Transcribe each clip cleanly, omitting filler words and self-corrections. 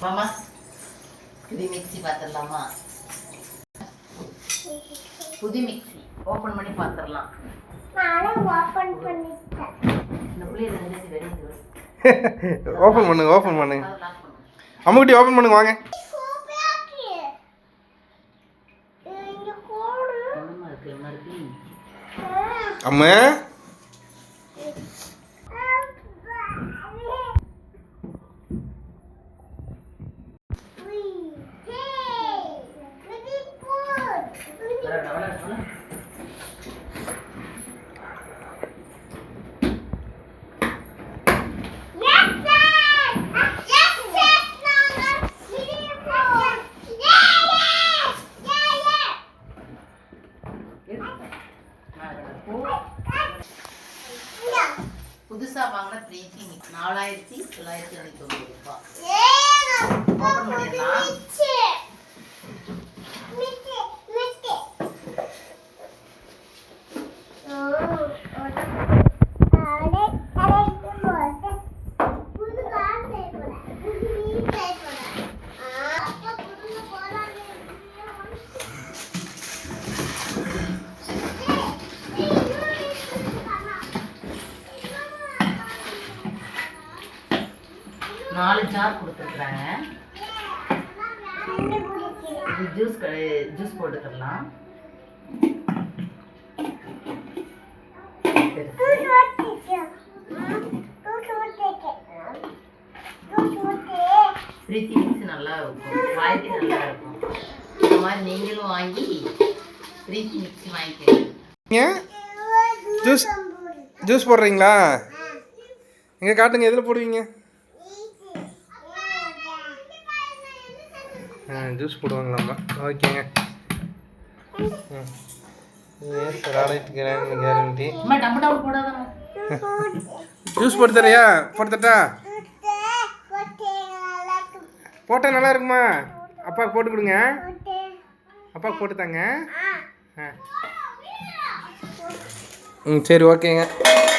மாமா இது மிக்ஸி பார்த்துடலாமா? புது மிக்ஸி ஓப்பன் பண்ணி பார்த்துடலாம். இந்த புளியை ஓப்பன் பண்ணுங்க, ஓப்பன் பண்ணுங்க. அம்முக்குட்டி ஓப்பன் பண்ணுங்க வாங்க. அம்மா புதுசா வாங்கின பிரீத்தி 4990 ரூபாய். ஓபன் பண்ணிடலாம். நாலு ஜார் கொடுத்துருக்குறாங்க. இது ஜூஸ் போட்டுக்கலாம். பிரீத்தி மிக்ஸ் நல்லா இருக்கும், குவாலிட்டி நல்லா இருக்கும். இந்த மாதிரி நீங்களும் வாங்கி பிரீத்தி மிக்ஸி வாங்கிக்கோங்க. ஜூஸ் போடுறீங்களா? எங்கே காட்டுங்க, எதில் போடுவீங்க? ஜூஸ் போடுவாங்களாம்மா? ஓகேங்க. கேரண்டி. ஜூஸ் போட்டு தரையா? போட்டு தட்டா? போட்டால் நல்லா இருக்குமா? அப்பாவுக்கு போட்டு கொடுங்க. அப்பாவுக்கு போட்டு தாங்க. சரி ஓகேங்க.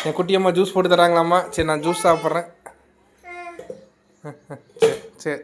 என் குட்டியம்மா ஜூஸ் போட்டு தராங்களாம்மா. சரி நான் ஜூஸ் சாப்பிட்றேன். சரி சரி.